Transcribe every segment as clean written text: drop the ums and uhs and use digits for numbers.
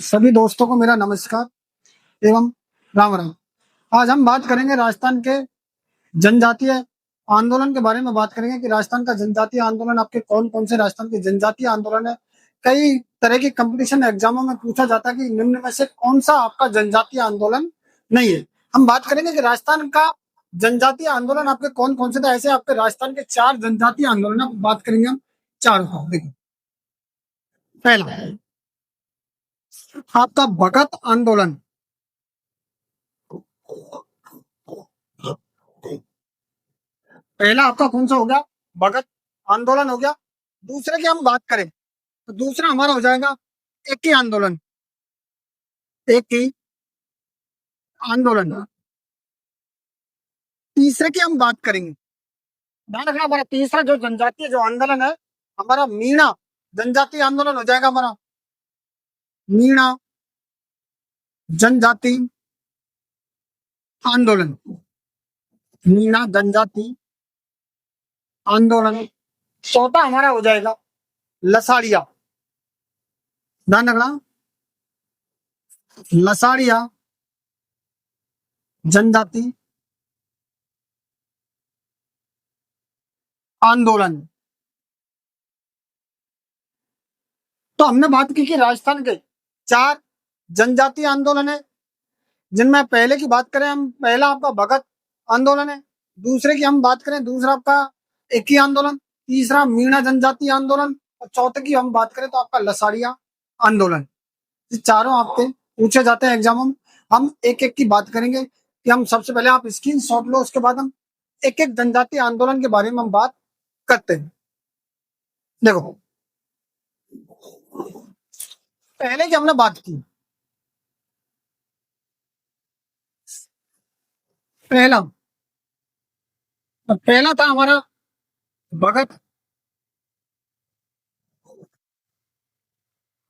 सभी दोस्तों को मेरा नमस्कार एवं राम राम। आज हम बात करेंगे राजस्थान के जनजातीय आंदोलन के बारे में। बात करेंगे कि राजस्थान का जनजातीय आंदोलन आपके कौन कौन से राजस्थान के जनजातीय आंदोलन है। कई तरह के कंपटीशन एग्जामों में पूछा जाता है कि निम्न में से कौन सा आपका जनजातीय आंदोलन नहीं है। हम बात करेंगे कि राजस्थान का जनजातीय आंदोलन आपके कौन कौन से थे। ऐसे आपके राजस्थान के 4 जनजातीय आंदोलन है। बात करेंगे हम चारों का। देखिए, पहला आपका भगत आंदोलन। पहला आपका कौन सा हो गया? भगत आंदोलन हो गया। दूसरे की हम बात करें तो दूसरा हमारा हो जाएगा एक ही आंदोलन। एक ही आंदोलन। तीसरे की हम बात करेंगे, ध्यान रखना, हमारा तीसरा जो जनजातीय जो आंदोलन है हमारा मीणा जनजातीय आंदोलन हो जाएगा। हमारा मीणा जनजाति आंदोलन। मीणा जनजाति आंदोलन। चौथा हमारा हो जाएगा लसाड़िया। ध्यान रखना, लसाड़िया जनजाति आंदोलन। तो हमने बात की कि राजस्थान के 4 जनजातीय आंदोलन है, जिनमें पहले की बात करें हम, पहला आपका भगत आंदोलन है। दूसरे की हम बात करें, दूसरा आपका एक ही आंदोलन। तीसरा मीणा जनजातीय आंदोलन। और चौथे की हम बात करें तो आपका लसाड़िया आंदोलन। ये चारों आपके पूछे जाते हैं एग्जामों में। हम एक एक की बात करेंगे कि हम सबसे पहले आप स्क्रीन शॉट लो, उसके बाद हम एक एक जनजातीय आंदोलन के बारे में हम बात करते हैं। देखो, पहले की हमने बात की, पहला पहला था हमारा भगत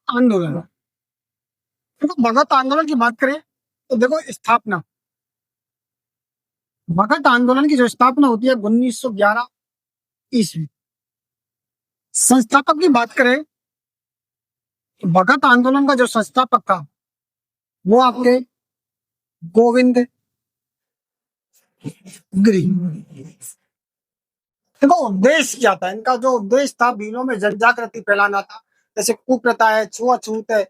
आंदोलन। देखो, भगत आंदोलन की बात करें तो देखो, स्थापना, भगत आंदोलन की जो स्थापना होती है 1911 ईस्वी। संस्थापक की बात करें तो भगत आंदोलन का जो संस्थापक था वो आपके गोविंद गिरी। देखो, उद्देश्य क्या था इनका? जो उद्देश्य था भीलों में जन जागृति फैलाना था। जैसे कुप्रथा है, छुआछूत है,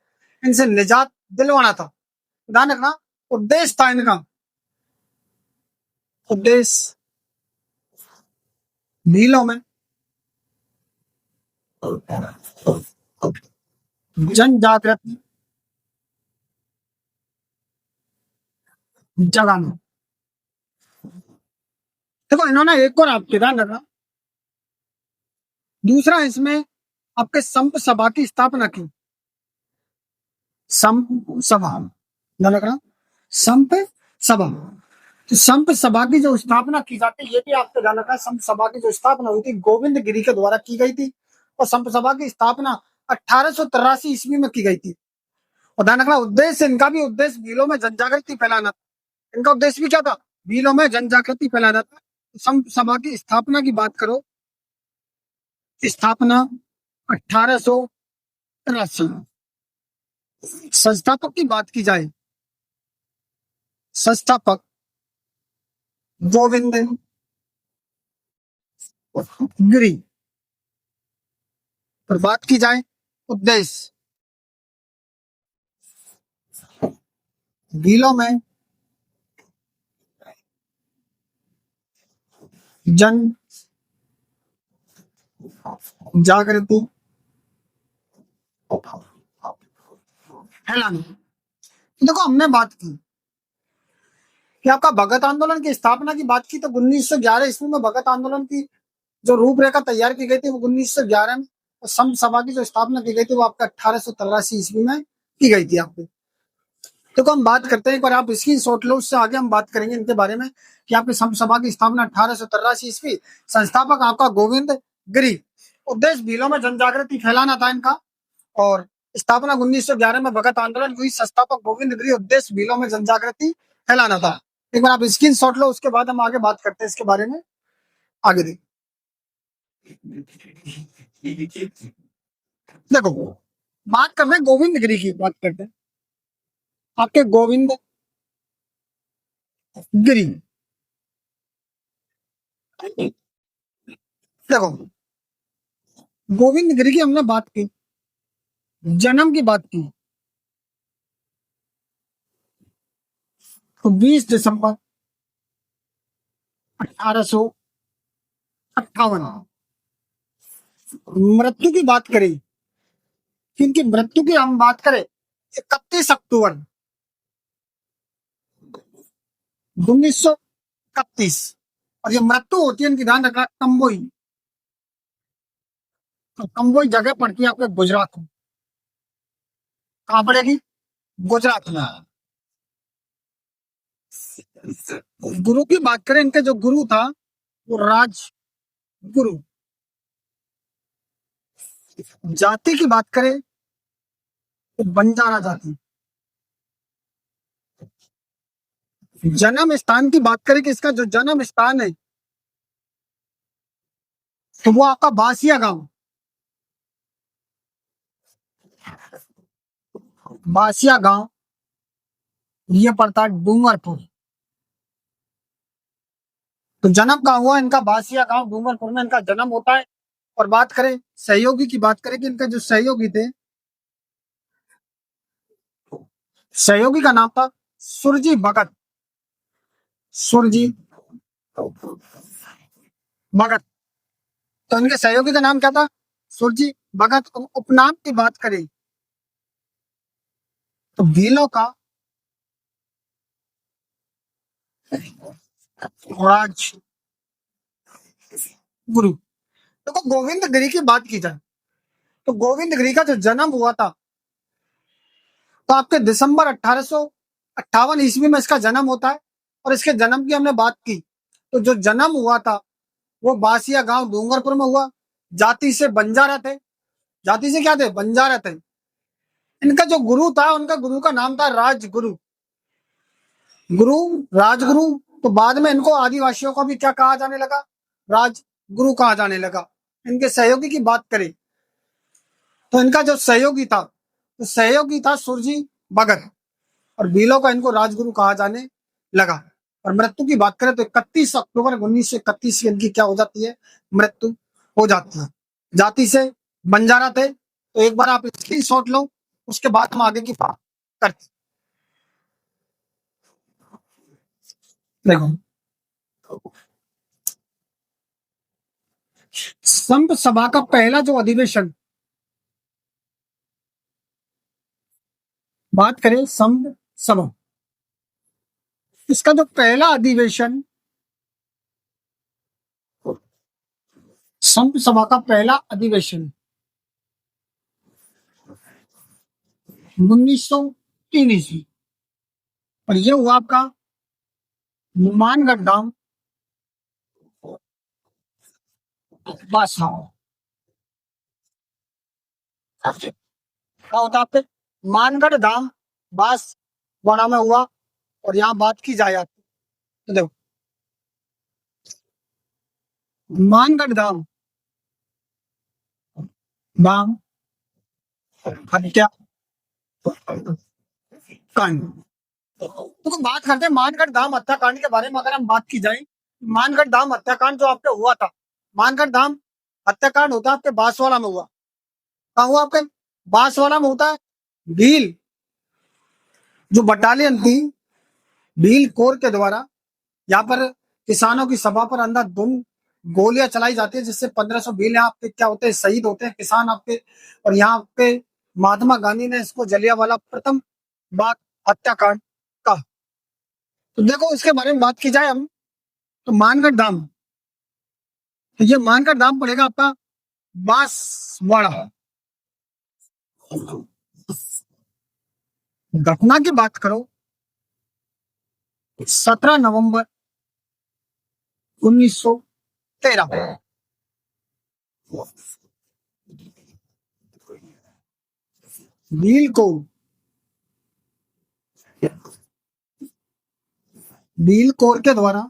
इनसे निजात दिलवाना था। ध्यान रखना, उद्देश्य था इनका, उद्देश्य भीलों में जन जागृति जगाना। देखो, इन्होंने एक और आपके ध्यान रखना, दूसरा इसमें आपके संप सभा की स्थापना की। संप सभा, ध्यान रखना, संप सभा। तो संप सभा की जो स्थापना की जाती है, ये भी आपको ध्यान रखना, संप सभा की जो स्थापना हुई थी गोविंद गिरी के द्वारा की गई थी। और संप सभा की स्थापना 1883 ईस्वी में की गई थी। और ध्यान रखना, उद्देश्य इनका भी, उद्देश्य भीलों में जन जागृति फैलाना था। इनका उद्देश्य भी क्या था? भीलों में जन जागृति फैलाना था। संप सभा की स्थापना की बात करो, स्थापना 1883। संस्थापक की बात की जाए, संस्थापक गोविंद गिरी। पर बात की जाए उद्देश्य, भीलों में जन जागृति फैलाना। देखो, हमने बात की कि आपका भगत आंदोलन की स्थापना की बात की तो 1911 ईस्वी में भगत आंदोलन की जो रूपरेखा तैयार की गई थी वो 1911 में। और संप सभा की जो स्थापना की गई थी वो आपका 1883 ईस्वी में की गई थी आपकी। देखो, हम बात करते हैं, एक बार आप स्क्रीन शॉट लो, उससे आगे हम बात करेंगे इनके बारे में कि आपकी संप सभा की स्थापना 1883 ईस्वी। संस्थापक आपका गोविंद गिरी। उद्देश्य भीलों में जन जागृति फैलाना था इनका। और स्थापना 1911 में भगत आंदोलन हुई। संस्थापक गोविंद गिरी। उद्देश्य भीलों में जन जागृति फैलाना था। एक बार आप स्क्रीन शॉट लो, उसके बाद हम आगे बात करते हैं इसके बारे में। आगे देखो, बात कर रहे हैं गोविंद गिरी की, बात करते हैं आपके गोविंद गिरी। देखो, गोविंद गिरी की हमने बात की, जन्म की बात की, तो 20 दिसंबर 1858। मृत्यु की बात करें, इनकी मृत्यु की हम बात करें 31 अक्टूबर 1931। और ये मृत्यु होती है इनकी, ध्यान रखना, कंबोई। तो कंबोई जगह पड़ती है आपके गुजरात में। कहाँ पड़ेगी? गुजरात में। गुरु की बात करें, इनके जो गुरु था वो राज गुरु। जाति की बात करें तो बंजारा जाति। जन्म स्थान की बात करें कि इसका जो जन्म स्थान है तो वो आपका बासिया गांव। बासिया गांव ये पड़ता है डूंगरपुर। तो जन्म कहाँ हुआ इनका? बासिया गांव डूंगरपुर में इनका जन्म होता है। और बात करें सहयोगी की, बात करें कि इनके जो सहयोगी थे, सहयोगी का नाम था सुरजी भगत। सुरजी भगत। तो इनके सहयोगी का नाम क्या था? सुरजी भगत। उपनाम की बात करें तो भीलों का राज गुरु। देखो, गोविंद गिरी की बात की जाए तो गोविंद गिरी का जो जन्म हुआ था तो आपके दिसंबर 1858 ईस्वी में इसका जन्म होता है। और इसके जन्म की हमने बात की तो जो जन्म हुआ था वो बासिया गांव डूंगरपुर में हुआ। जाति से बंजारा थे। जाति से क्या थे? बंजारा थे। इनका जो गुरु था, उनका गुरु का नाम था राजगुरु। गुरु, राजगुरु। तो बाद में इनको आदिवासियों को भी क्या कहा जाने लगा? राजगुरु कहा जाने लगा। इनके सहयोगी की बात करें तो इनका जो सहयोगी था, तो सहयोगी था सुरजी भगत। और भीलों का इनको राजगुरु कहा जाने लगा। और मृत्यु की बात करें तो 31 अक्टूबर 1931 इनकी क्या हो जाती है? मृत्यु हो जाती है। जाति से बंजारा थे। तो एक बार आप स्क्रीनशॉट लो, उसके बाद हम आगे की बात करते हैं। देखो, संत सभा का पहला जो अधिवेशन, बात करें संत सभा, इसका जो पहला अधिवेशन, संत सभा का पहला अधिवेशन 1903 ईस्वी। और ये हुआ आपका मानगढ़ धाम, बासा। क्या होता है आपके? मानगढ़ धाम बांसवाड़ा में हुआ। और यहाँ बात की जाए तो देखो, मानगढ़ धाम धाम हत्या कांड। तो बात करते हैं मानगढ़ धाम हत्याकांड के बारे में। अगर हम बात की जाए, मानगढ़ धाम हत्याकांड जो आपके हुआ था, मानगढ़ धाम हत्याकांड होता है आपके बांसवाड़ा में हुआ। कहाँ हुआ? आपके बांसवाड़ा में होता है। भील जो बटालियन थी, भील कोर के द्वारा यहाँ पर किसानों की सभा पर अंधाधुंध गोलियां चलाई जाती है, जिससे 1500 भील यहाँ पे क्या होते हैं? शहीद होते हैं किसान आपके। और यहाँ पे महात्मा गांधी ने इसको जलियांवाला प्रथम बाग हत्याकांड कहा। तो देखो, इसके बारे में बात की जाए हम तो मानगढ़ धाम, तो ये मानगढ़ धाम पड़ेगा आपका बांसवाड़ा। घटना की बात करो, 17 नवंबर 1913, भील को भील कोर के द्वारा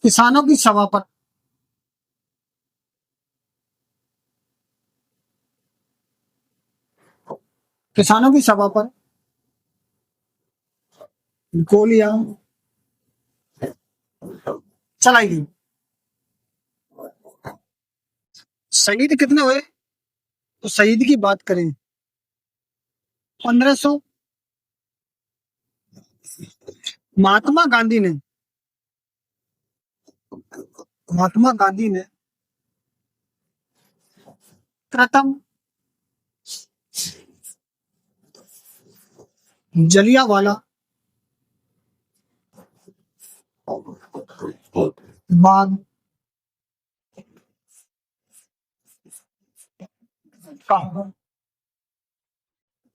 किसानों की सभा पर किसानों की सभा पर गोलियां चलाई गई। शहीद कितने हुए? तो शहीद की बात करें, 1500। महात्मा गांधी ने महात्मा गांधी ने प्रथम जलियांवाला बाग का,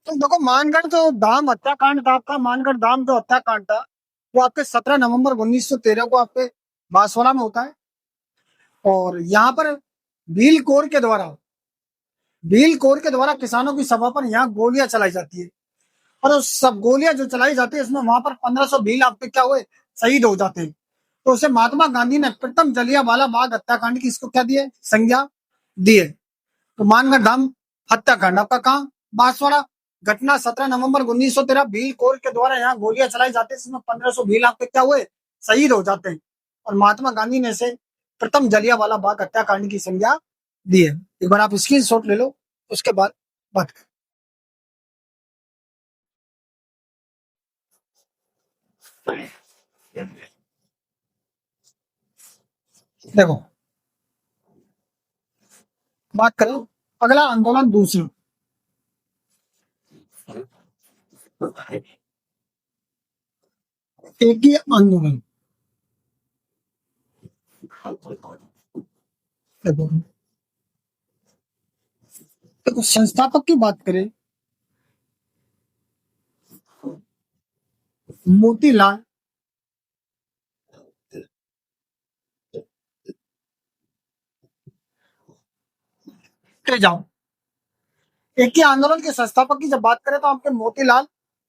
तो देखो मानगढ़ जो धाम हत्याकांड था आपका, मानगढ़ धाम जो हत्याकांड था, वो आपके 17 नवंबर 1913 को आपके बांसवाड़ा में होता है। और यहाँ पर भील कोर के द्वारा किसानों की सभा पर यहाँ गोलियां चलाई जाती है। और उस सब गोलियां जो चलाई जाती है, इसमें वहां पर 1500 भील आपके क्या हुए, शहीद हो जाते हैं। तो उसे महात्मा गांधी ने प्रथम जलियांवाला बाग हत्याकांड की इसको क्या दिए, संज्ञा दिए। तो मानगढ़ धाम हत्याकांड आपका कहाँ, बांसवाड़ा। घटना 17 नवंबर 1913, भील कोर के द्वारा यहाँ गोलियां चलाई जाती है, इसमें 1500 भील आपके क्या हुए, शहीद हो जाते हैं। और महात्मा गांधी ने इसे प्रथम जलियांवाला बाग हत्याकांड की संज्ञा दी है। एक बार आप स्क्रीन शॉट ले लो, उसके बाद बात करें। देखो, बात करें अगला आंदोलन दूसरा, एक ही आंदोलन। देखो, संस्थापक की बात करें, मोतीलाल तेजाब। एक ही आंदोलन के संस्थापक की जब बात करें तो आपके मोतीलाल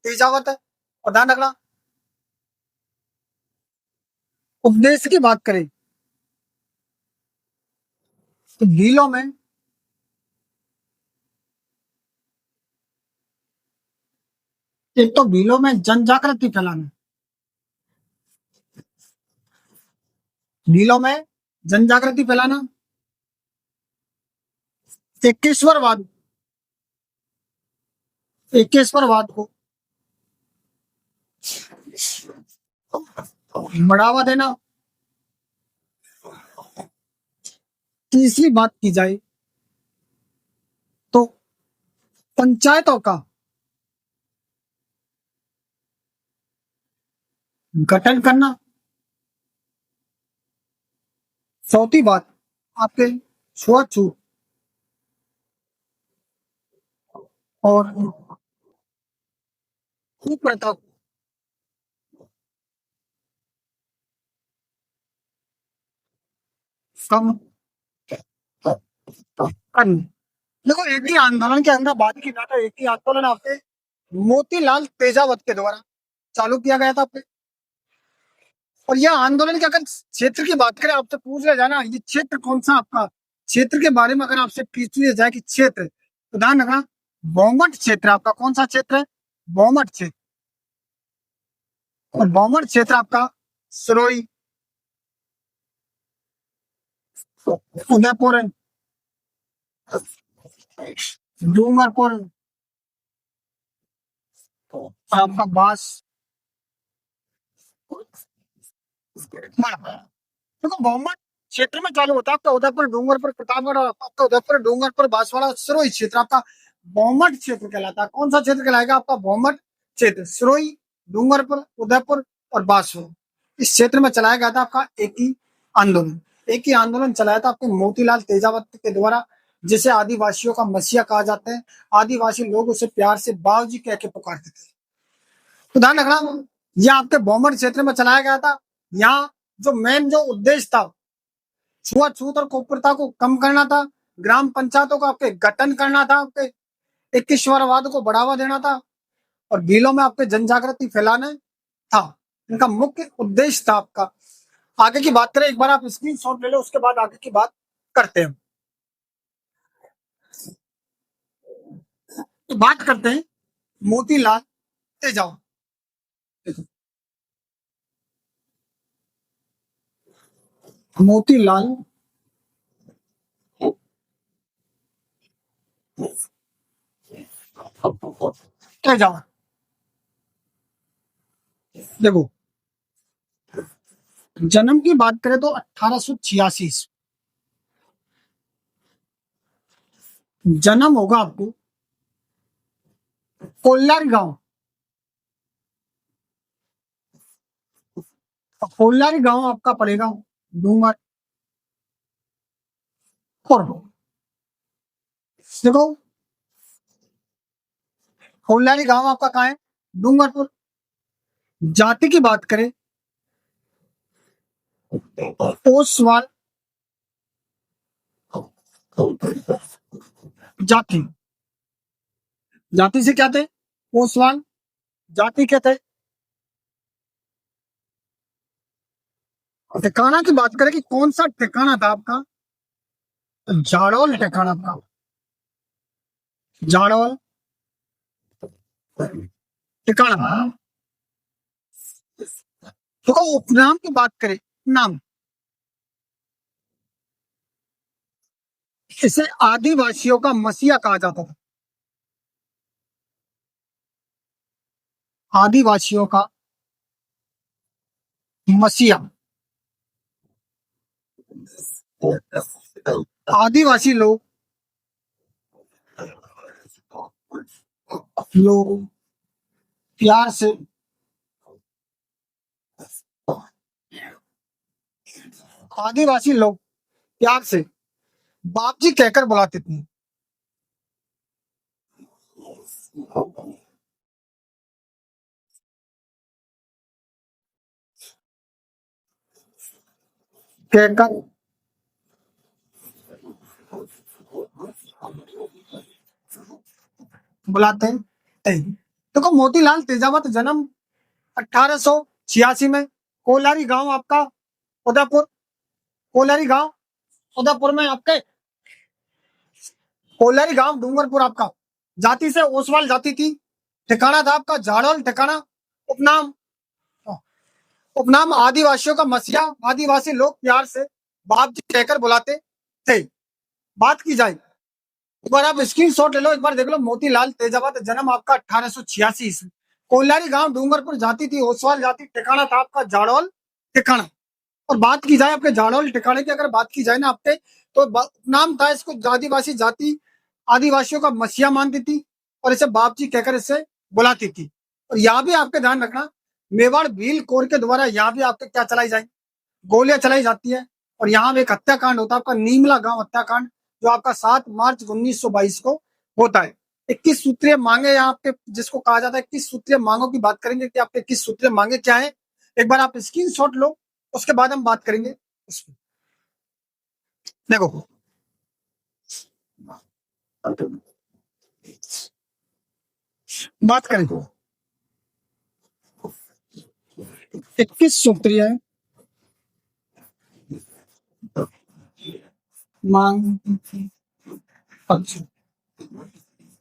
तेजावत है। और ध्यान रखना, उपदेश की बात करें तो भीलों में एक तो भीलों में जन जागृति फैलाना, भीलों में जन जागृति फैलाना, एकेश्वरवाद एकेश्वरवाद को बढ़ावा देना। तीसरी बात की जाए तो पंचायतों का गठन करना। चौथी बात आपके छुआछूत और कुप्रथा को कम करना। देखो, एक ही आंदोलन के अंदर बात की जाता है, एक ही आंदोलन आपके मोतीलाल तेजावत के द्वारा चालू किया गया था आपके। और यह आंदोलन के अगर क्षेत्र की बात करें, आपसे पूछ लिया जाए ना ये क्षेत्र कौन सा आपका, क्षेत्र के बारे में अगर आपसे पूछ लिया जाए कि क्षेत्र, तो ध्यान रखना बोमट क्षेत्र आपका कौन सा क्षेत्र है, बोमट क्षेत्र। और बोमट क्षेत्र आपका सरोई, उदयपुर, डूंगरपुर, आपका बास, देखो बहुमत क्षेत्र में चालू होता है आपका उदयपुर, डूंगरपुर, प्रतापगढ़, और आपका उदयपुर, डूंगरपुर, बांसवाड़ा, सिरोही क्षेत्र आपका बहुमत क्षेत्र कहलाता है। कौन सा क्षेत्र कहलाएगा आपका, बहुमत क्षेत्र। सिरोही, डूंगरपुर, उदयपुर और बांसवाड़ा, इस क्षेत्र में चलाया गया था आपका एक ही आंदोलन। एक ही आंदोलन चलाया था आपके मोतीलाल तेजावत के द्वारा, जिसे आदिवासियों का मसीहा कहा जाता है। आदिवासी लोग उसे प्यार से बाबूजी कह के पुकारते थे। तो ध्यान रखना, यह आपके बहुमत क्षेत्र में चलाया गया था। यहाँ जो मेन जो उद्देश्य था, छुआछूत और कुप्रथा को कम करना था, ग्राम पंचायतों का आपके गठन करना था, आपके एकेश्वरवाद को बढ़ावा देना था, और भीलों में आपके जन जागृति फैलाना था। इनका मुख्य उद्देश्य था आपका। आगे की बात करें, एक बार आप स्क्रीन शॉट ले लो, उसके बाद आगे की बात करते हैं। तो बात करते हैं मोतीलाल तेजाब। देखो, मोतीलाल तेजाब। देखो, जन्म की बात करें तो 1886 जन्म होगा आपको कोल्लारी गांव। कोल्लारी गांव आपका पड़ेगा डूंगर। और देखो, कोल्लारी गांव आपका कहाँ है? डूंगरपुर। जाति की बात करें, ओसवाल जाति। जाति से क्या थे? ओसवाल। जाति क्या थे? ठिकाना की बात करें कि कौन सा ठिकाना था आपका? जाड़ौल ठिकाना था। जाड़ौल ठिकाना। तो उपनाम की बात करें, नाम, इसे आदिवासियों का मसीहा कहा जाता था। आदिवासियों का मसीहा। आदिवासी लोग प्यार से आदिवासी लोग प्यार से बाप जी कहकर बुलाते थे। कहकर बुलाते थे। देखो, मोतीलाल तेजावत जन्म 1886 में। कोलारी गांव आपका उदयपुर। कोलारी गांव उदयपुर में आपके। कोलारी गांव डूंगरपुर आपका। जाति से ओसवाल जाति थी। ठिकाना था आपका झाड़ोल ठिकाना। उपनाम, उपनाम आदिवासियों का मसीहा। आदिवासी लोग प्यार से बाप जी कहकर बुलाते थे। बात की जाए, एक बार आप स्क्रीन शॉट ले लो, एक बार देख लो। मोतीलाल तेजावत जन्म आपका 1886 ईस्वी। कोल्लारी गांव डूंगरपुर जाति थी ओसवाल जाति। ठिकाना था आपका झाड़ोल ठिकाना। और बात की जाए आपके झाड़ोल ठिकाने की, अगर बात की जाए ना आपके, तो नाम था इसको आदिवासी जाति आदिवासियों का मसीहा मानती थी। और इसे बाप जी कहकर इसे बुलाती थी। और यहाँ भी आपके ध्यान रखना, मेवाड़ भील कोर के द्वारा यहाँ भी आपके क्या चलाई जाए? गोलियां चलाई जाती है। और यहाँ एक हत्याकांड होता है आपका नीमला गांव हत्याकांड, जो आपका 7 मार्च 1922 को होता है। 21 सूत्रीय मांगे यहाँ आपके, जिसको कहा जाता है 21 सूत्रीय मांगों की बात करेंगे कि आपके 21 सूत्रीय मांगे क्या है। एक बार आप स्क्रीन शॉट लो, उसके बाद हम बात करेंगे उस पर। देखो, बात करें 21 सूत्रीय मांग पत्र।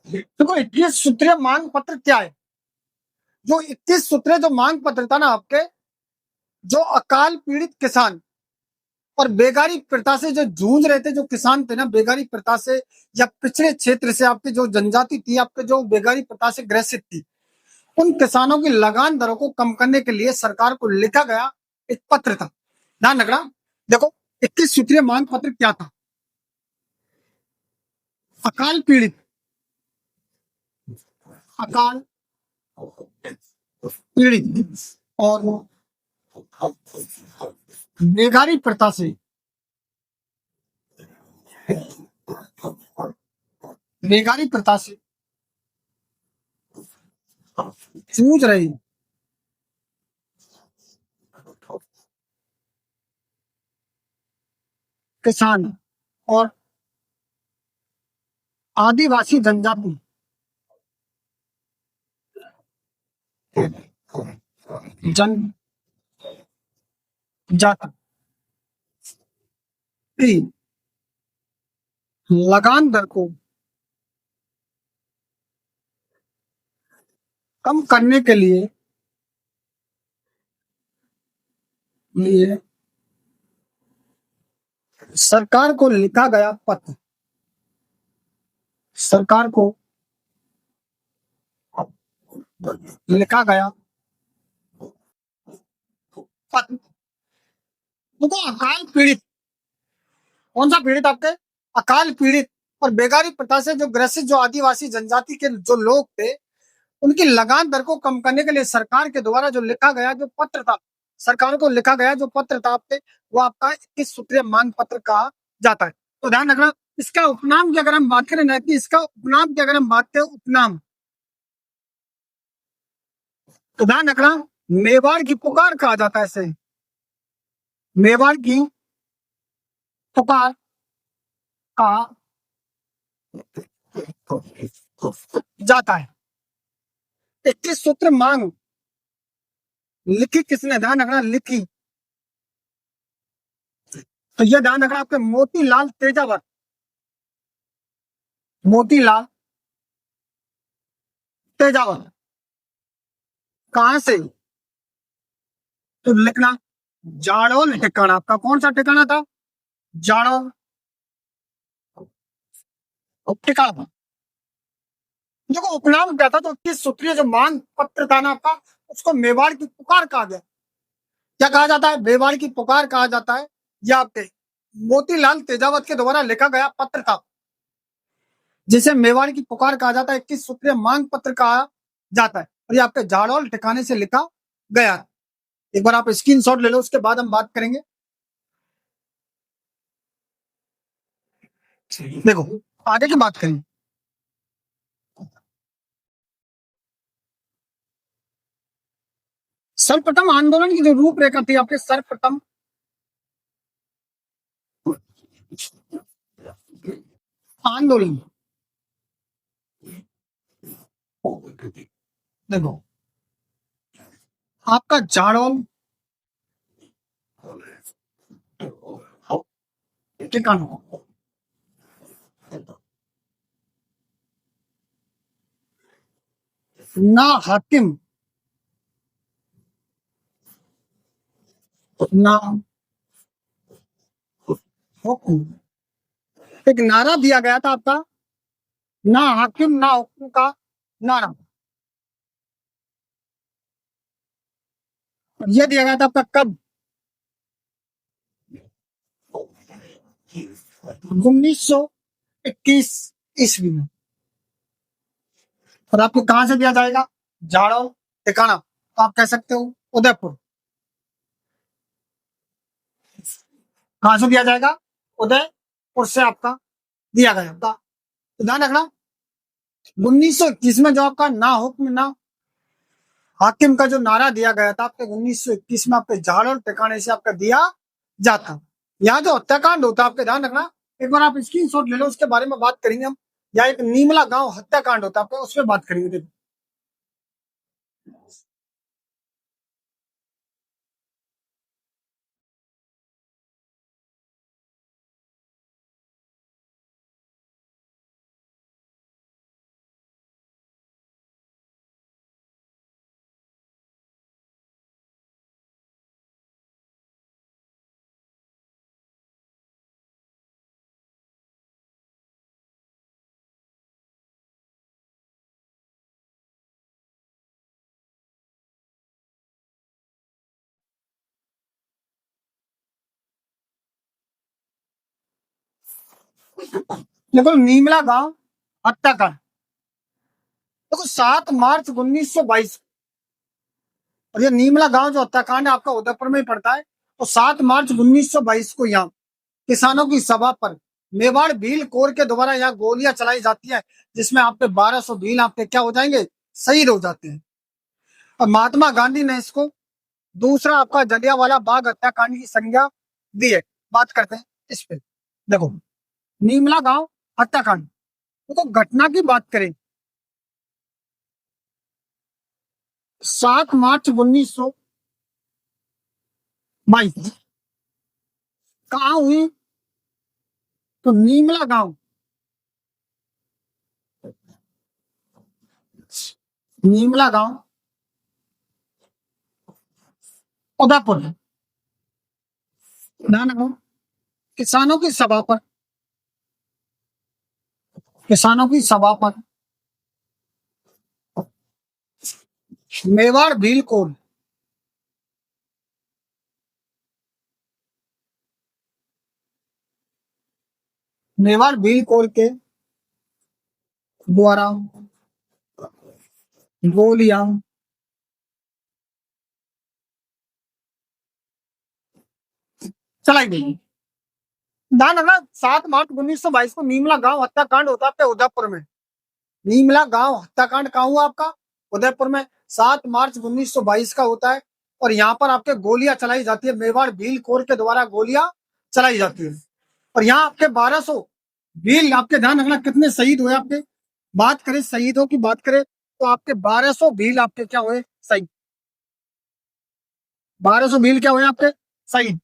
देखो, 21 सूत्रीय मांग पत्र क्या है? जो 21 सूत्रीय जो मांग पत्र था ना आपके, जो अकाल पीड़ित किसान और बेगारी प्रथा से जो जूझ रहे थे, जो किसान थे ना, बेगारी प्रथा से या पिछड़े क्षेत्र से आपके जो जनजाति थी आपके, जो बेगारी प्रथा से ग्रसित थी, उन किसानों की लगान दरों को कम करने के लिए सरकार को लिखा गया एक पत्र था। ध्यान रखना। देखो, 21 सूत्रीय मांग पत्र क्या था? अकाल पीड़ित, अकाल पीड़ित और बेगारी प्रथा से, बेगारी प्रथा से जूझ रहे किसान और आदिवासी जनजाति जनजाति की लगान दर को कम करने के लिए सरकार को लिखा गया पत्र, सरकार को लिखा गया पत्र। देखो अकाल पीड़ित, कौन सा पीड़ित आपके, अकाल पीड़ित और बेकारी प्रथा से जो ग्रसित जो आदिवासी जनजाति के जो लोग थे, उनकी लगान दर को कम करने के लिए सरकार के द्वारा जो लिखा गया जो पत्र था, सरकार को लिखा गया जो पत्र था आपके, वो आपका 21 सूत्रीय मांग पत्र कहा जाता है। तो ध्यान रखना, इसका उपनाम की अगर हम बात करें ना, कि इसका उपनाम की अगर हम बात करें, उपनाम, तो ध्यान रखना, मेवाड़ की पुकार कहा जाता है इसे, मेवाड़ की पुकार कहा जाता है। 21 सूत्र मांग लिखी किसने, ध्यान रखना, लिखी, तो यह ध्यान रखना आपके मोतीलाल तेजावत, मोतीलाल तेजावत। कहां से, तो लिखना जाड़ोल ठिकाना, आपका कौन सा ठिकाना था, जाड़ोल ठिकाना। देखो उपनाम क्या था, तो 21 सूत्रीय जो मांग पत्र था ना आपका, उसको मेवाड़ की पुकार कहा गया। क्या कहा जाता है, मेवाड़ की पुकार कहा जाता है। यह आपके मोतीलाल तेजावत के द्वारा लिखा गया पत्र था, जिसे मेवाड़ की पुकार कहा जाता है, 21 सूत्रीय मांग पत्र कहा जाता है, और ये आपके जाड़ौल ठिकाने से लिखा गया है। एक बार आप स्क्रीनशॉट ले लो, उसके बाद हम बात करेंगे। देखो आगे की बात करें, सर्वप्रथम आंदोलन की जो रूपरेखा थी आपके, सर्वप्रथम आंदोलन, देखो आपका जाड़ौल ठिकाना, ना हाकिम ना हुक्म, एक नारा दिया गया था आपका, ना हाकिम ना हुक्म का नारा, यह दिया गया था आपका कब, 1921 ईस्वी में। और आपको कहां से दिया जाएगा, झाड़ो ठिकाना, तो आप कह सकते हो उदयपुर। कहां से दिया जाएगा, उदयपुर से आपका दिया गया था। तो ध्यान रखना, 1921 में जो आपका ना हुक्म ना हाकिम का जो नारा दिया गया था आपके, 1921 में आपके झाड़ो ठिकाने से आपका दिया जाता। यहाँ जो हत्याकांड होता है आपके, ध्यान रखना, एक बार आप स्क्रीन शॉट ले लो, उसके बारे में बात करेंगे हम। या एक नीमला गांव हत्याकांड होता है आपका, उसमें बात करेंगे। देखो देखो नीमला गांव हत्याकांड, देखो 7 मार्च 1922, और ये नीमला गांव जो हत्याकांड है आपका उदयपुर में ही पड़ता है। तो 7 मार्च 1922 को यहाँ किसानों की सभा पर मेवाड़ भील कोर के द्वारा यहाँ गोलियां चलाई जाती है, जिसमें आपके 1200 भील आपके क्या हो जाएंगे, शहीद हो जाते हैं। और महात्मा गांधी ने इसको दूसरा आपका जलियांवाला बाग हत्याकांड की संज्ञा दी है। बात करते हैं इस पे। देखो नीमला गांव हत्याकांड, देखो घटना की बात करें, 7 मार्च 1922 कहाँ हुई, तो नीमला गांव, नीमला गांव उदयपुर में। ध्यान रखो, किसानों की सभा पर, किसानों की सभा पर मेवाड़ भील कोल, मेवाड़ भील कोल के द्वारा गोलियां चलाई गई। ध्यान रखना, 7 मार्च 1922 को नीमला गांव हत्याकांड होता है उदयपुर में। नीमला गांव हत्याकांड कहाँ हुआ आपका? उदयपुर में। 7 मार्च 1922 का होता है। और यहाँ पर आपके गोलियां चलाई जाती है, मेवाड़ भील कोर के द्वारा गोलियां चलाई जाती है। और यहाँ आपके 1200 भील, आपके ध्यान रखना कितने शहीद हुए आपके। बात करें शहीदों की, बात करें तो आपके 1200 भील आपके क्या हुए? शहीद। 1200 भील क्या हुए आपके? शहीद।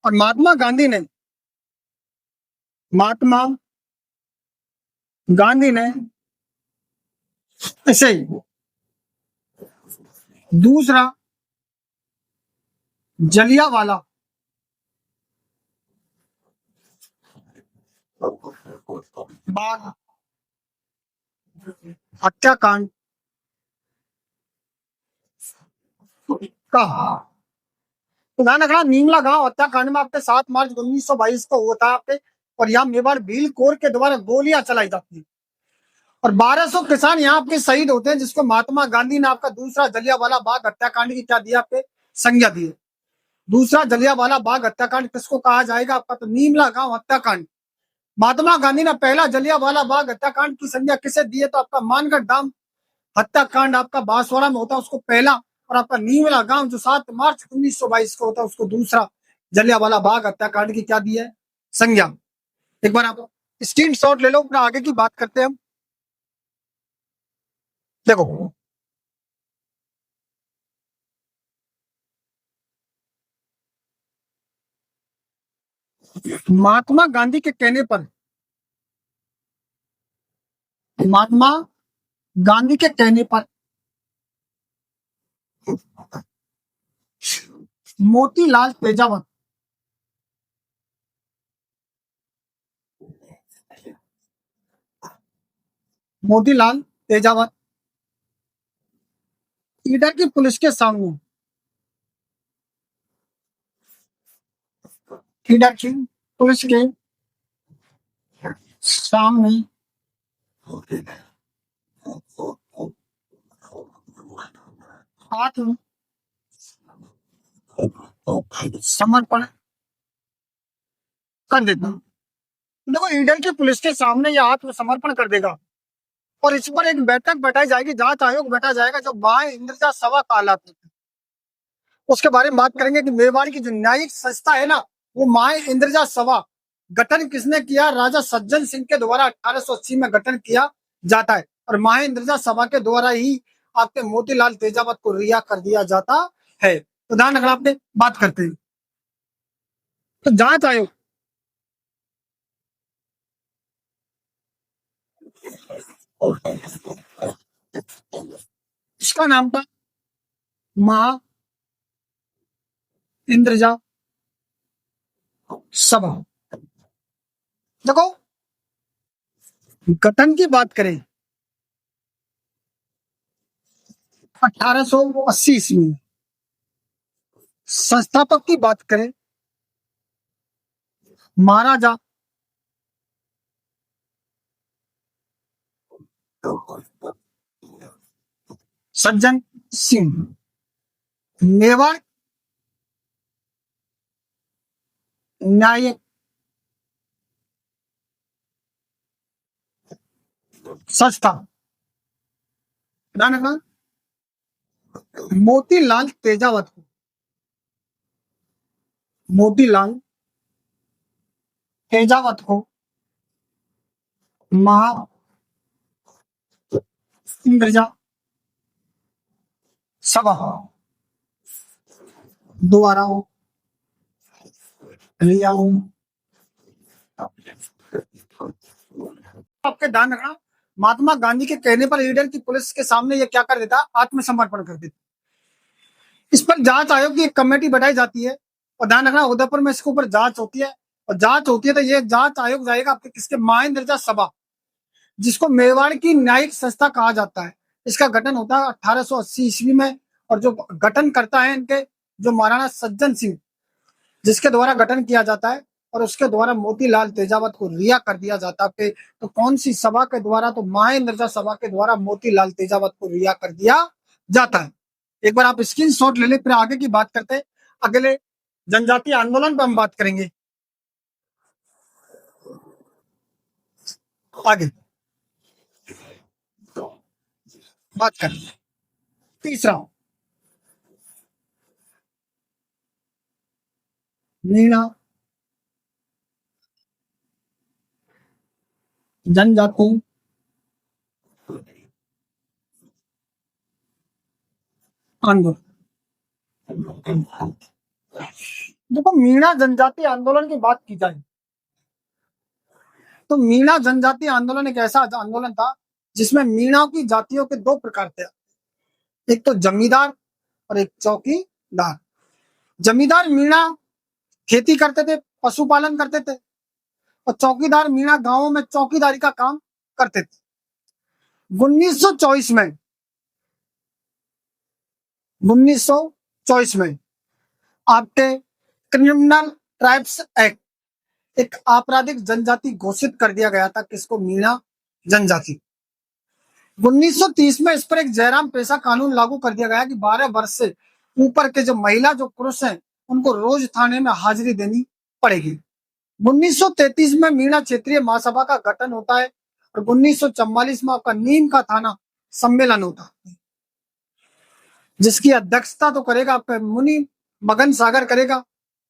और महात्मा गांधी ने, महात्मा गांधी ने ऐसे ही दूसरा जलियांवाला बाग हत्याकांड का, तो ध्यान रखना, नीमला गांव हत्याकांड में आपके 7 मार्च 1922 को होता है आपके। और यहाँ मेवाड़ भील कोर के द्वारा गोलियां चलाई जाती है। और 1200 किसान यहाँ आपके शहीद होते हैं, जिसको महात्मा गांधी ने आपका दूसरा जलियांवाला बाग हत्याकांड की क्या दिया? आपके संज्ञा दी है। दूसरा जलियांवाला बाग हत्याकांड किसको कहा जाएगा आपका? तो नीमला गांव हत्याकांड। महात्मा गांधी ने पहला जलियांवाला बाग हत्याकांड की संज्ञा किसे दी है? तो आपका मानगढ़ धाम हत्याकांड आपका बांसवाड़ा में होता है, उसको पहला। और आपका नीमला गांव जो 7 मार्च 1922 को होता है, उसको दूसरा जलियांवाला बाग हत्याकांड की क्या दी है? संज्ञा। एक बार आप स्क्रीन शॉट ले लो, अपना आगे की बात करते हैं हम। देखो, महात्मा गांधी के कहने पर, महात्मा गांधी के कहने पर मोतीलाल तेजावत, मोतीलाल तेजावत ईडर की पुलिस के सामने, ईडर की पुलिस के सामने आत्म समर्पण कर देता। देखो, ईडर की पुलिस के सामने यह आत्मसमर्पण कर देगा। और इस पर एक बैठक बैठाई जाएगी, जांच आयोग बैठा जाएगा, जो बाय इंद्रजा सभा कहलाती है। उसके बारे में बात करेंगे कि मेवाड़ की जो न्यायिक संस्था है ना, वो माए इंद्रजा सभा, गठन किसने किया? राजा सज्जन सिंह के द्वारा 1880 में गठन किया जाता है। और माए इंद्रजा सभा के द्वारा ही आपके मोतीलाल तेजावत को रिहा कर दिया जाता है। तो ध्यान रखना, आपने बात करते हैं तो जांच आयोग, इसका नाम था महा इंद्रजा सभा। देखो, गठन की बात करें 1880 ईस्वी में, संस्थापक की बात करें महाराजा सज्जन सिंह, मेवाड़ न्यायिक संस्था, ध्यान रखना, मोतीलाल तेजावत को, मोतीलाल तेजावत को महा इंद्रजा सभा द्वारा लिया हूं। आपके ध्यान रखना, महात्मा गांधी के कहने पर लीडर की पुलिस के सामने ये क्या कर देता, आत्मसमर्पण कर देता। इस पर जांच आयोग की एक कमेटी बैठाई जाती है, और ध्यान रखना उदयपुर में इसके ऊपर जांच होती है, और जांच होती है तो ये जांच आयोग जाएगा आपके किसके, माहेंद्रजा सभा, जिसको मेवाड़ की न्यायिक संस्था कहा जाता है। इसका गठन होता है 1880 ईस्वी में, और जो गठन करता है इनके, जो महाराणा सज्जन सिंह, जिसके द्वारा गठन किया जाता है, और उसके द्वारा मोतीलाल तेजावत को रिहा कर दिया जाता है। तो कौन सी सभा के द्वारा, तो माहेंद्रजा सभा के द्वारा मोतीलाल तेजावत को रिहा कर दिया जाता है। एक बार आप स्क्रीन शॉट ले ले, फिर आगे की बात करते हैं। अगले जनजातीय आंदोलन पर हम बात करेंगे। आगे बात करें तीसरा, मीणा जनजाति आंदोलन। देखो, मीणा जनजाति आंदोलन की बात की जाए तो मीणा जनजाति आंदोलन एक ऐसा आंदोलन था जिसमें मीणा की जातियों के दो प्रकार थे, एक तो जमींदार और एक चौकीदार। जमींदार मीणा खेती करते थे, पशुपालन करते थे, और चौकीदार मीणा गांवों में चौकीदारी का काम करते थे। 1924 में 1924 में आपके क्रिमिनल ट्राइब्स एक्ट, एक आपराधिक जनजाति घोषित कर दिया गया था, किसको, मीणा जनजाति। 1930 में इस पर एक जयराम पेशा कानून लागू कर दिया गया कि 12 वर्ष से ऊपर के जो महिला, जो पुरुष हैं, उनको रोज थाने में हाजिरी देनी पड़ेगी। 1933 में मीणा क्षेत्रीय महासभा का गठन होता है, और 1944 में आपका नीम का थाना सम्मेलन होता है, जिसकी अध्यक्षता तो करेगा आपका मुनि मगन सागर करेगा,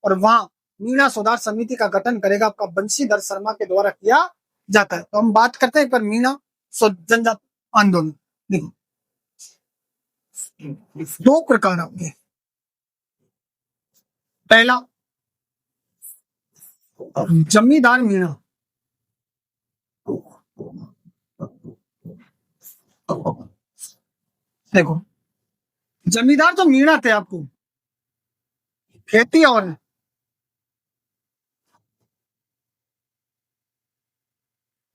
और वहां मीणा सुधार समिति का गठन करेगा आपका बंशीधर शर्मा के द्वारा किया जाता है। तो हम बात करते हैं पर मीणा जनजाति आंदोलन। देखो, दो प्रकार होंगे। पहला, जमींदार मीणा। देखो, जमींदार जो मीणा थे, आपको खेती और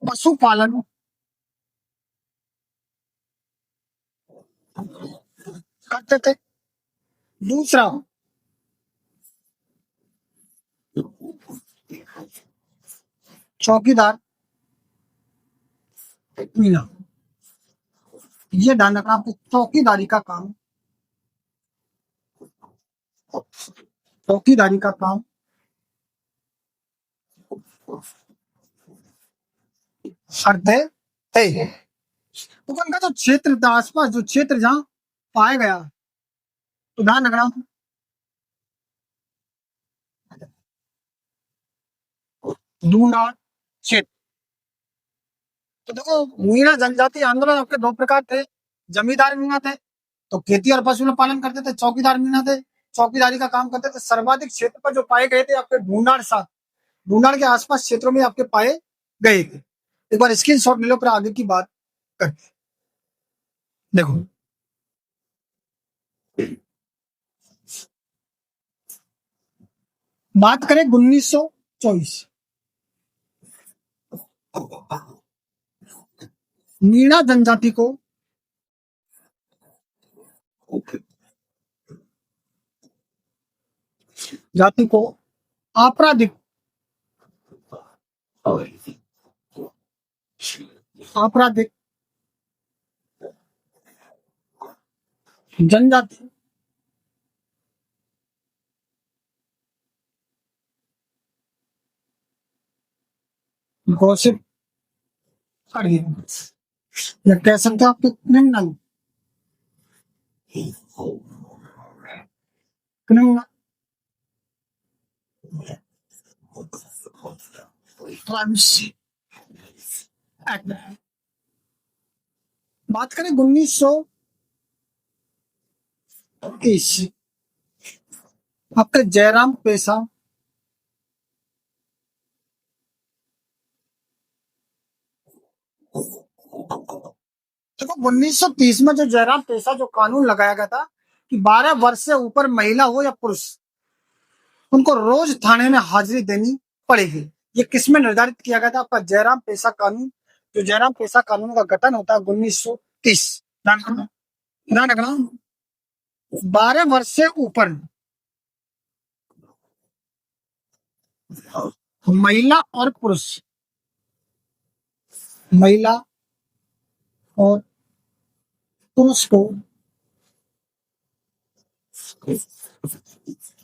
पशुपालन करते थे। दूसरा, चौकीदार मीणा। ये ध्यान रखना, आपको चौकीदारी का काम, चौकीदारी का काम करते थे। तो उनका जो क्षेत्र था, आसपास जो क्षेत्र जहां पाया गया, तो ध्यान रखना, दूनार क्षेत्र। तो देखो, मीणा जनजाति आंदोलन आपके दो प्रकार थे। जमींदार मीणा थे, तो खेती और पशु पालन करते थे। चौकीदार मीणा थे, चौकीदारी का काम करते थे। सर्वाधिक क्षेत्र पर जो पाए गए थे आपके ढूंढाड़ सा, ढूंढाड़ के आसपास क्षेत्रों में आपके पाए गए थे। एक बार स्क्रीन शॉट ले लो, फिर आगे की बात करते हैं। देखो, बात करें 1924, मीणा जनजाति को जाति को आपराधिक आपराधिक जनजाति घोषित कर दिया, या कह सकते हैं आपके क्रिमिनल क्रिमिनल ट्राइब्स एक्ट। बात करें 1930, आपके जयराम पेशा देखो 1930 में जो जयराम पेशा जो कानून लगाया गया था कि 12 वर्ष से ऊपर महिला हो या पुरुष, उनको रोज थाने में हाजिरी देनी पड़ेगी। ये किसमें निर्धारित किया गया था? आपका जयराम पेशा कानून। जो जयराम पेशा कानून का गठन होता है 1930। ध्यान रखना, 12 वर्ष से ऊपर महिला और पुरुष, महिला और पुरुष को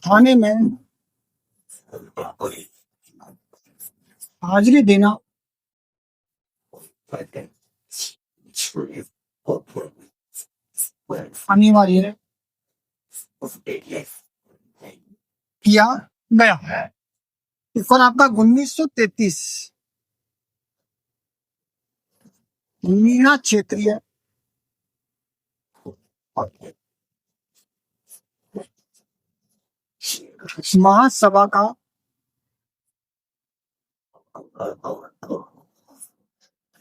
थाने में हाजिरी देना अनिवार्य किया गया है। और आपका 1933 मीना क्षेत्रीय महासभा का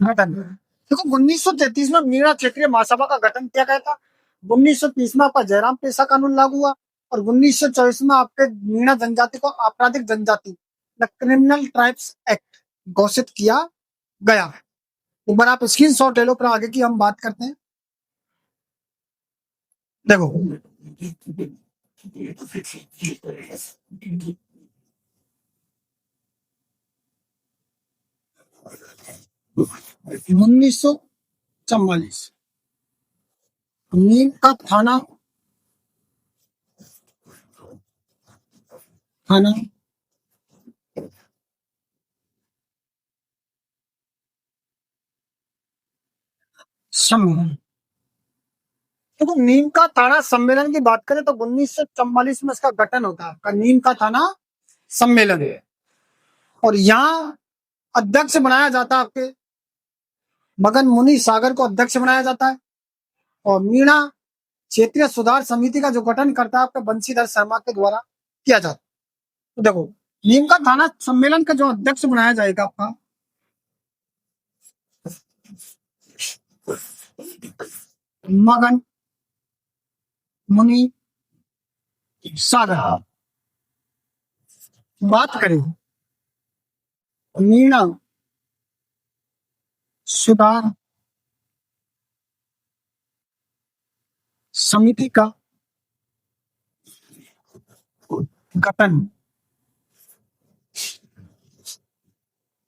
गठन। देखो 1933 में मीना क्षेत्रीय महासभा का गठन किया गया था। 1930 में आपका जयराम पेशा कानून लागू हुआ और 1924 में आपके मीना जनजाति को आपराधिक जनजाति द क्रिमिनल ट्राइब्स एक्ट घोषित किया गया। एक बार आप स्क्रीन शॉट ले लो, फिर आगे की हम बात करते हैं। देखो 1944 नीम का थाना सम्मेलन। देखो नीम का थाना सम्मेलन की बात करें तो 1944 में इसका गठन होता है, नीम का थाना सम्मेलन। और यहाँ अध्यक्ष बनाया जाता है आपके मगन मुनि सागर को अध्यक्ष बनाया जाता है। और मीणा क्षेत्रीय सुधार समिति का जो गठन करता है आपका बंशीधर शर्मा के द्वारा किया जाता है। तो देखो नीम का थाना सम्मेलन का जो अध्यक्ष बनाया जाएगा आपका मगन मुनि सागर। बात करें मीणा सुधार समिति का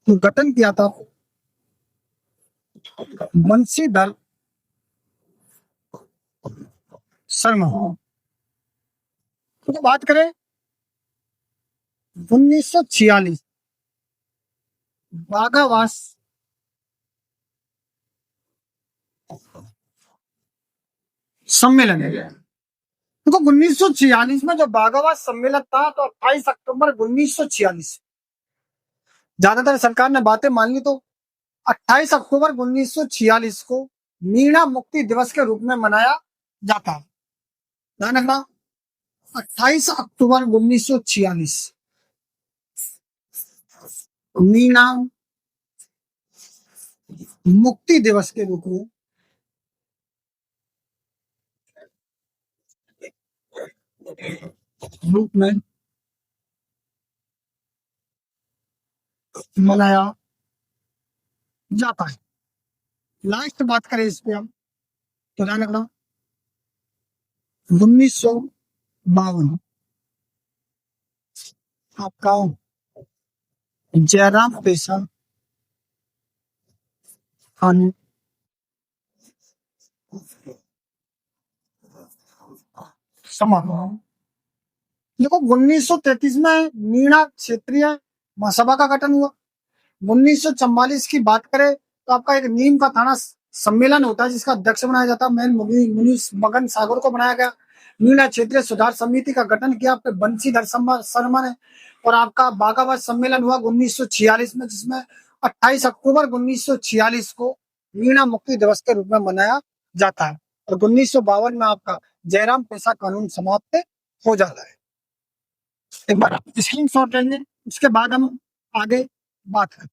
गठन किया था बंशीधर शर्मा। तो बात करें 1946 बागावास सम्मेलन। देखो 1946 में जो बागावास सम्मेलन था तो 28 अक्टूबर 1946, ज्यादातर सरकार ने बातें मान ली तो 28 अक्टूबर 1946 को मीणा मुक्ति दिवस के रूप में मनाया जाता है। ध्यान रखना 28 अक्टूबर 1946 मीणा मुक्ति दिवस के रूप में मनाया जाता है। लास्ट बात करें इस पे हम तो ध्यान रखना 1952 आपका जयराम पेशा कानून समारोह। देखो 1933 में मीणा क्षेत्रीय महासभा का गठन हुआ। 1944 की बात करें तो आपका एक नीम का थाना सम्मेलन होता है जिसका अध्यक्ष बनाया जाता है मुनि मगन सागर को बनाया गया। मीणा क्षेत्रीय सुधार समिति का गठन किया आपके बंशीधर शर्मा ने। और आपका बागावत सम्मेलन हुआ 1946 में जिसमें 28 अक्टूबर 1946 को मीणा मुक्ति दिवस के रूप में मनाया जाता है। और 1952 में आपका जयराम पेशा कानून समाप्त हो जाता है। एक बार स्क्रीन शॉट लेंगे, उसके बाद हम आगे बात करें।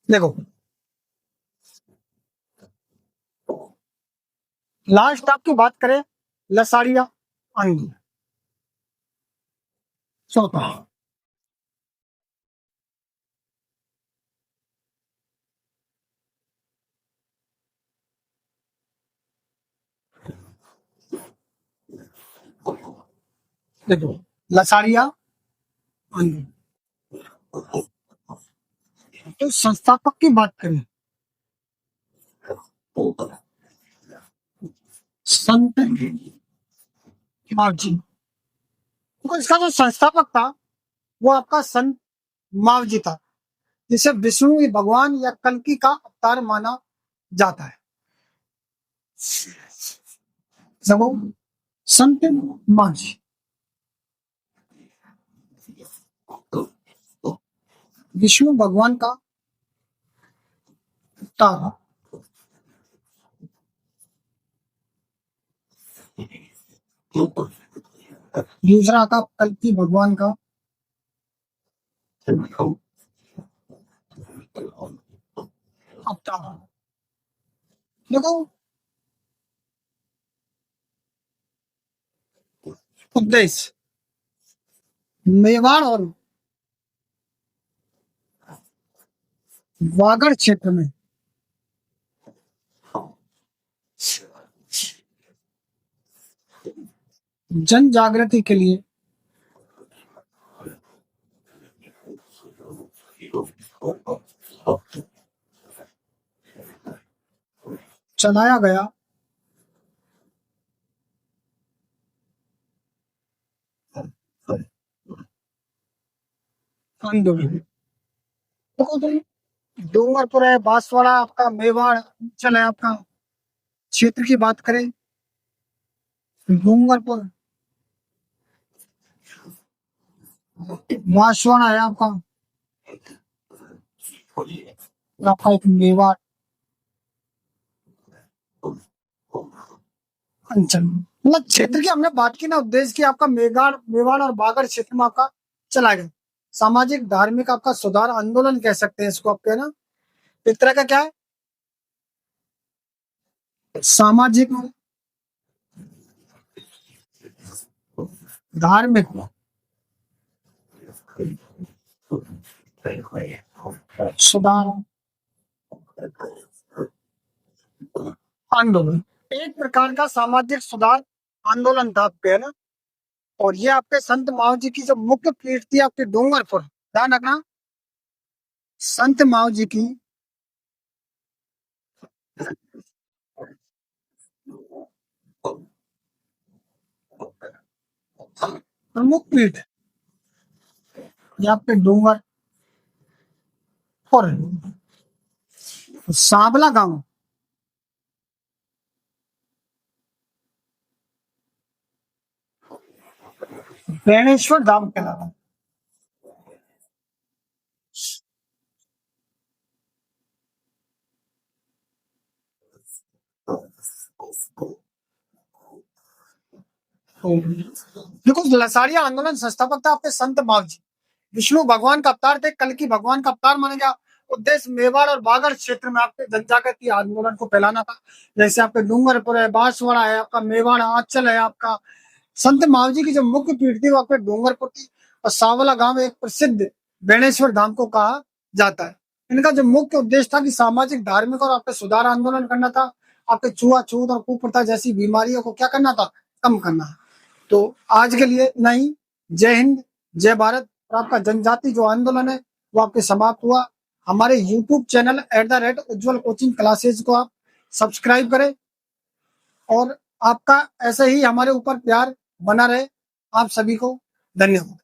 देखो लास्ट आपकी बात करें, लसाड़िया आंधी। चौथा, देखो, लसाड़िया आंधी। तो संस्थापक की बात करें, संत मावजी। तो इसका जो संस्थापक था वो आपका संत मावजी था, जिसे विष्णु भगवान या कल्कि का अवतार माना जाता है। समझो, संत मावजी विष्णु भगवान का अवतार। दूसरा था कल्कि भगवान का अवतार। देखो, उद्देश्य मेवाड़ और वागड़ क्षेत्र में जन जागृति के लिए चलाया गया आंदोलन। देखो तुम, डूंगरपुर है, बांसवाड़ा आपका, मेवाड़ अंचल है आपका, क्षेत्र की बात करें, डूंगरपुर, बांसवाड़ा है आपका, आपका एक मेवाड़ अंचल। मतलब क्षेत्र की हमने बात की ना, उद्देश्य की आपका मेवाड़ मेवाड़ और बागड़ क्षेत्र में आपका चला गया। सामाजिक धार्मिक आपका सुधार आंदोलन कह सकते हैं इसको, आपके ना एक तरह का क्या है, सामाजिक धार्मिक सुधार आंदोलन, एक प्रकार का सामाजिक सुधार आंदोलन था आपके, है ना। और ये आपके संत माव जी की जो मुख्य पीठ थी आपके डूंगरपुर, ध्यान रखना, संत माव जी की प्रमुख पीठ ये आपके डूंगरपुर, सांवला गांव, बेणेश्वर धाम कहलाता। देखो, लसाड़िया आंदोलन संस्थापक था आपके संत मावजी, विष्णु भगवान का अवतार थे, कल्कि भगवान का अवतार माना गया। उद्देश्य मेवाड़ और बागड़ क्षेत्र में आपके जनजागृति आंदोलन को फैलाना था। जैसे आपके डूंगरपुर है, बांसवाड़ा है आपका, मेवाड़ आंचल है आपका। संत मावजी की जो मुख्य पीठ थी वो आपके डूंगरपुर की, और सांवला गांव एक प्रसिद्ध बेणेश्वर धाम को कहा जाता है। इनका जो मुख्य उद्देश्य था कि सामाजिक धार्मिक और आपके सुधार आंदोलन करना था। आपके छुआछूत और कुप्रथा जैसी बीमारियों को क्या करना था, कम करना। तो आज के लिए नहीं, जय हिंद, जय भारत। और आपका जनजाति जो आंदोलन है वो आपके समाप्त हुआ। हमारे यूट्यूब चैनल @उज्जवल कोचिंग क्लासेज को आप सब्सक्राइब करें, और आपका ऐसे ही हमारे ऊपर प्यार बना रहे। आप सभी को धन्यवाद।